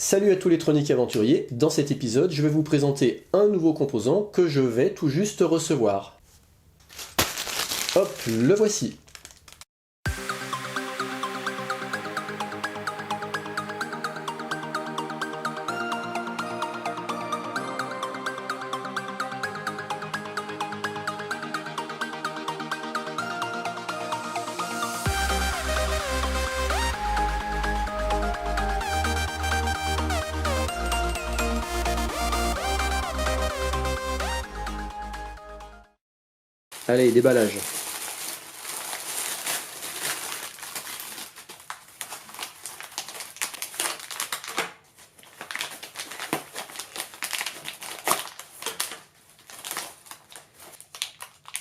Salut à tous les troniques aventuriers, dans cet épisode je vais vous présenter un nouveau composant que je vais tout juste recevoir. Hop, le voici. Allez, déballage.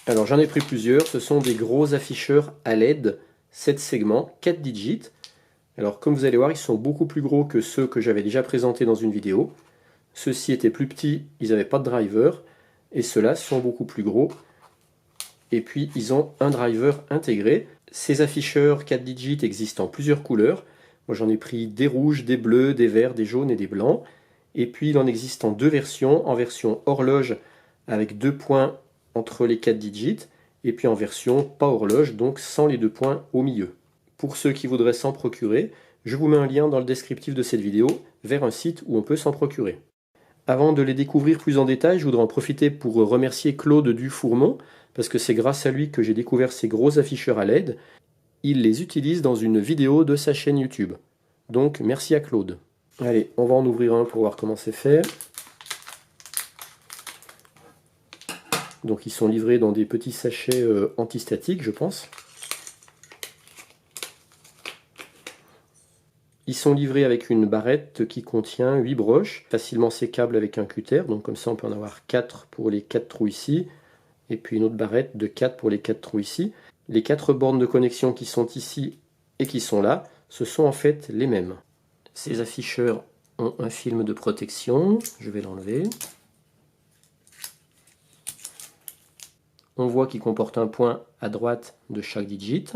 Alors j'en ai pris plusieurs, ce sont des gros afficheurs à LED, 7 segments, 4 digits. Alors comme vous allez voir, ils sont beaucoup plus gros que ceux que j'avais déjà présentés dans une vidéo. Ceux-ci étaient plus petits, ils n'avaient pas de driver, et ceux-là sont beaucoup plus gros. Et puis ils ont un driver intégré. Ces afficheurs 4 digits existent en plusieurs couleurs. Moi j'en ai pris des rouges, des bleus, des verts, des jaunes et des blancs. Et puis il en existe en deux versions, en version horloge avec 2 points entre les 4 digits, et puis en version pas horloge, donc sans les 2 points au milieu. Pour ceux qui voudraient s'en procurer, je vous mets un lien dans le descriptif de cette vidéo vers un site où on peut s'en procurer. Avant de les découvrir plus en détail, je voudrais en profiter pour remercier Claude Dufourmont, parce que c'est grâce à lui que j'ai découvert ces gros afficheurs à LED. Il les utilise dans une vidéo de sa chaîne YouTube. Donc merci à Claude. Allez, on va en ouvrir un pour voir comment c'est fait. Donc ils sont livrés dans des petits sachets antistatiques, je pense. Ils sont livrés avec une barrette qui contient 8 broches, facilement sécables avec un cutter. Donc comme ça on peut en avoir 4 pour les 4 trous ici. Et puis une autre barrette de 4 pour les 4 trous ici. Les 4 bornes de connexion qui sont ici et qui sont là, ce sont en fait les mêmes. Ces afficheurs ont un film de protection, je vais l'enlever. On voit qu'il comporte un point à droite de chaque digit.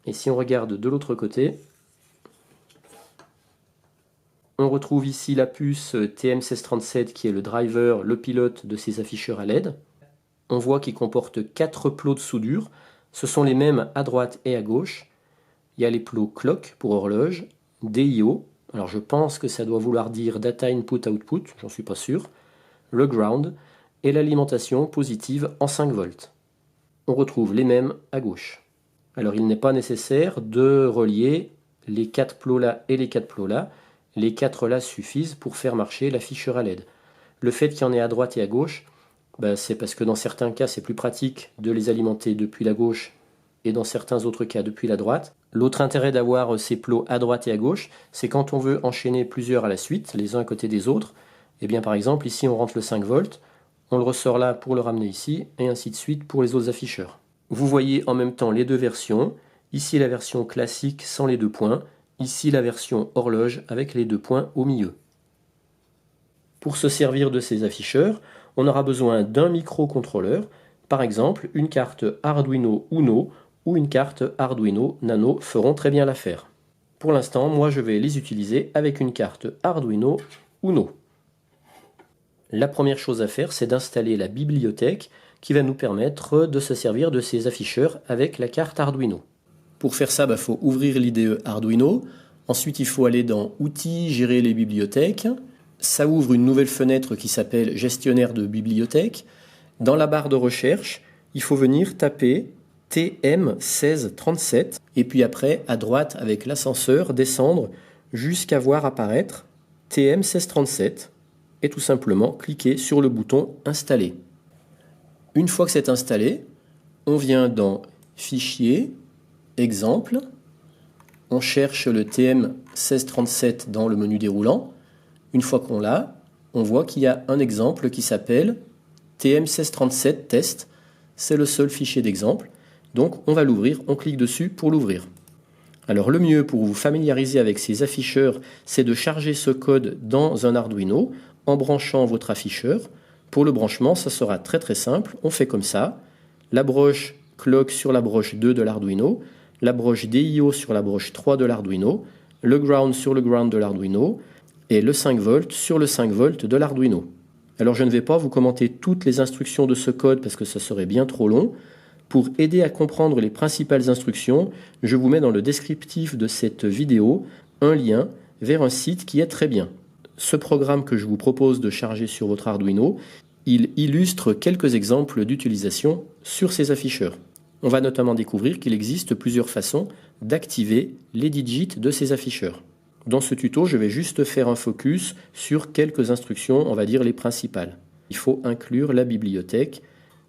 Et si on regarde de l'autre côté, on retrouve ici la puce TM1637 qui est le driver, le pilote de ces afficheurs à LED. On voit qu'il comporte 4 plots de soudure. Ce sont les mêmes à droite et à gauche. Il y a les plots clock pour horloge, DIO. Alors je pense que ça doit vouloir dire Data Input Output, j'en suis pas sûr. Le ground et l'alimentation positive en 5 volts. On retrouve les mêmes à gauche. Alors il n'est pas nécessaire de relier les 4 plots là et les 4 plots là. Les 4 là suffisent pour faire marcher l'afficheur à LED. Le fait qu'il y en ait à droite et à gauche, c'est parce que dans certains cas c'est plus pratique de les alimenter depuis la gauche et dans certains autres cas depuis la droite. L'autre intérêt d'avoir ces plots à droite et à gauche, c'est quand on veut enchaîner plusieurs à la suite, les uns à côté des autres. Et bien par exemple ici on rentre le 5 volts, on le ressort là pour le ramener ici, et ainsi de suite pour les autres afficheurs. Vous voyez en même temps les deux versions, ici la version classique sans les 2 points, ici la version horloge avec les 2 points au milieu. Pour se servir de ces afficheurs, on aura besoin d'un microcontrôleur, par exemple une carte Arduino Uno ou une carte Arduino Nano feront très bien l'affaire. Pour l'instant, moi je vais les utiliser avec une carte Arduino Uno. La première chose à faire, c'est d'installer la bibliothèque qui va nous permettre de se servir de ces afficheurs avec la carte Arduino. Pour faire ça, il faut ouvrir l'IDE Arduino. Ensuite, il faut aller dans Outils, Gérer les bibliothèques. Ça ouvre une nouvelle fenêtre qui s'appelle Gestionnaire de bibliothèque. Dans la barre de recherche, il faut venir taper TM1637 et puis après, à droite, avec l'ascenseur, descendre jusqu'à voir apparaître TM1637 et tout simplement cliquer sur le bouton Installer. Une fois que c'est installé, on vient dans Fichier, Exemple, on cherche le TM1637 dans le menu déroulant. Une fois qu'on l'a, on voit qu'il y a un exemple qui s'appelle TM1637 test. C'est le seul fichier d'exemple. Donc on va l'ouvrir, on clique dessus pour l'ouvrir. Alors le mieux pour vous familiariser avec ces afficheurs, c'est de charger ce code dans un Arduino en branchant votre afficheur. Pour le branchement, ça sera très très simple. On fait comme ça. La broche clock sur la broche 2 de l'Arduino, la broche DIO sur la broche 3 de l'Arduino, le ground sur le ground de l'Arduino et le 5 volts sur le 5 volts de l'Arduino. Alors je ne vais pas vous commenter toutes les instructions de ce code parce que ça serait bien trop long. Pour aider à comprendre les principales instructions, je vous mets dans le descriptif de cette vidéo un lien vers un site qui est très bien. Ce programme que je vous propose de charger sur votre Arduino, il illustre quelques exemples d'utilisation sur ces afficheurs. On va notamment découvrir qu'il existe plusieurs façons d'activer les digits de ces afficheurs. Dans ce tuto, je vais juste faire un focus sur quelques instructions, on va dire les principales. Il faut inclure la bibliothèque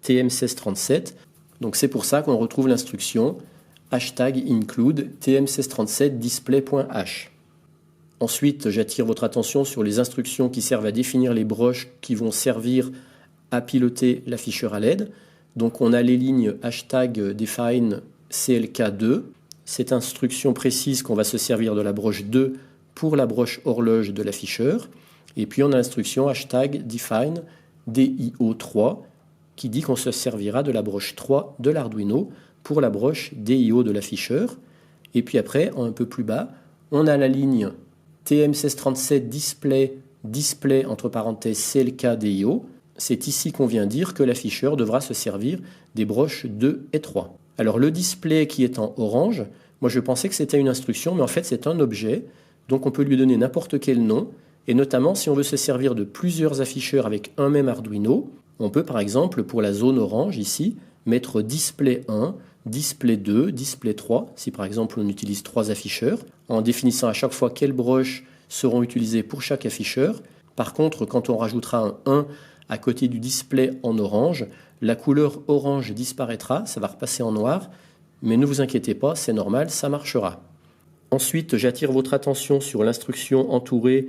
TM1637. Donc c'est pour ça qu'on retrouve l'instruction #include tm1637 display.h. Ensuite, j'attire votre attention sur les instructions qui servent à définir les broches qui vont servir à piloter l'afficheur à LED. Donc on a les lignes #define CLK2. Cette instruction précise qu'on va se servir de la broche 2 pour la broche horloge de l'afficheur. Et puis on a l'instruction #define DIO3 qui dit qu'on se servira de la broche 3 de l'Arduino pour la broche DIO de l'afficheur. Et puis après, un peu plus bas, on a la ligne TM1637 display entre parenthèses CLK DIO. C'est ici qu'on vient dire que l'afficheur devra se servir des broches 2 et 3. Alors le display qui est en orange, moi je pensais que c'était une instruction, mais en fait c'est un objet, donc on peut lui donner n'importe quel nom, et notamment si on veut se servir de plusieurs afficheurs avec un même Arduino, on peut par exemple pour la zone orange ici, mettre display 1, display 2, display 3, si par exemple on utilise 3 afficheurs, en définissant à chaque fois quelles broches seront utilisées pour chaque afficheur. Par contre, quand on rajoutera un 1 à côté du display en orange, la couleur orange disparaîtra, ça va repasser en noir, mais ne vous inquiétez pas, c'est normal, ça marchera. Ensuite, j'attire votre attention sur l'instruction entourée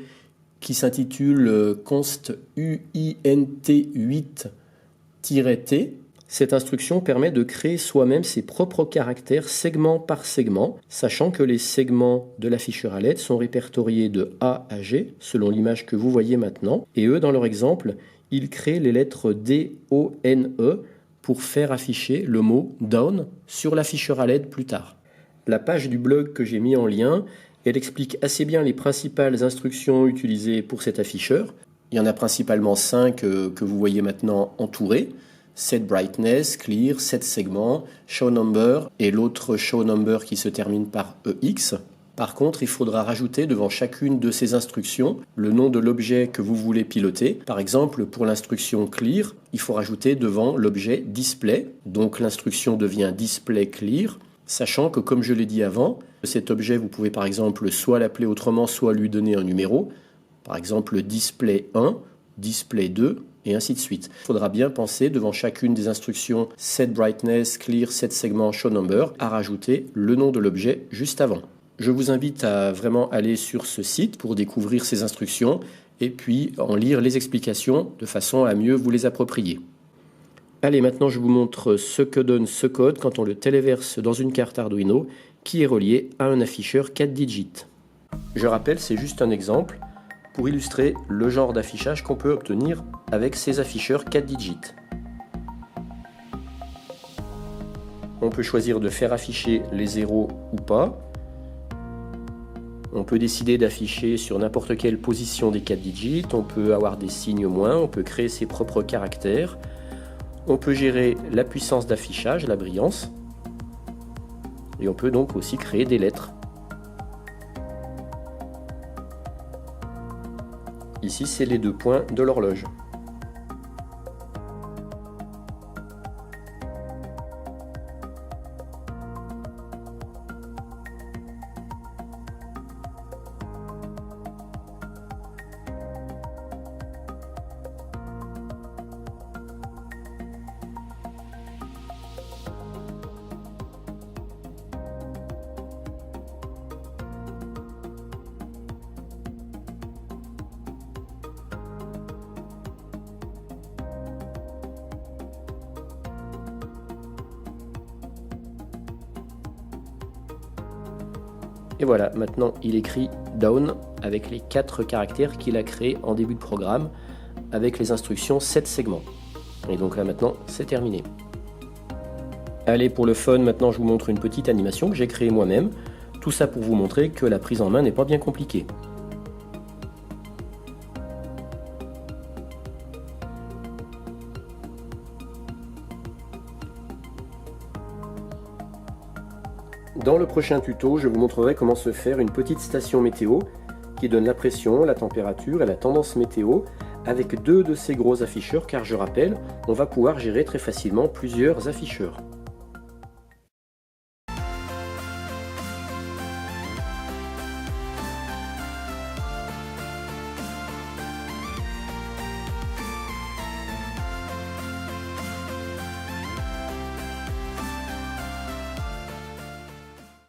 qui s'intitule const uint8-t. Cette instruction permet de créer soi-même ses propres caractères segment par segment, sachant que les segments de l'afficheur à LED sont répertoriés de A à G, selon l'image que vous voyez maintenant, et eux, dans leur exemple, ils créent les lettres D, O, N, E pour faire afficher le mot down sur l'afficheur à LED plus tard. La page du blog que j'ai mis en lien, elle explique assez bien les principales instructions utilisées pour cet afficheur. Il y en a principalement 5 que vous voyez maintenant entourées. Set brightness, clear, set segment, show number et l'autre show number qui se termine par EX. Par contre, il faudra rajouter devant chacune de ces instructions le nom de l'objet que vous voulez piloter. Par exemple, pour l'instruction clear, il faut rajouter devant l'objet display. Donc l'instruction devient display clear, sachant que comme je l'ai dit avant, cet objet, vous pouvez par exemple soit l'appeler autrement, soit lui donner un numéro. Par exemple, display 1, display 2, et ainsi de suite. Il faudra bien penser devant chacune des instructions set brightness, clear, set segment, show number à rajouter le nom de l'objet juste avant. Je vous invite à vraiment aller sur ce site pour découvrir ces instructions et puis en lire les explications de façon à mieux vous les approprier. Allez, maintenant je vous montre ce que donne ce code quand on le téléverse dans une carte Arduino qui est reliée à un afficheur 4 digits. Je rappelle, c'est juste un exemple pour illustrer le genre d'affichage qu'on peut obtenir avec ces afficheurs 4 digits. On peut choisir de faire afficher les zéros ou pas. On peut décider d'afficher sur n'importe quelle position des 4 digits, on peut avoir des signes au moins, on peut créer ses propres caractères, on peut gérer la puissance d'affichage, la brillance, et on peut donc aussi créer des lettres. Ici, c'est les 2 points de l'horloge. Et voilà, maintenant il écrit down avec les 4 caractères qu'il a créés en début de programme avec les instructions 7 segments. Et donc là maintenant c'est terminé. Allez, pour le fun, maintenant je vous montre une petite animation que j'ai créée moi-même. Tout ça pour vous montrer que la prise en main n'est pas bien compliquée. Dans le prochain tuto, je vous montrerai comment se faire une petite station météo qui donne la pression, la température et la tendance météo avec deux de ces gros afficheurs car je rappelle, on va pouvoir gérer très facilement plusieurs afficheurs.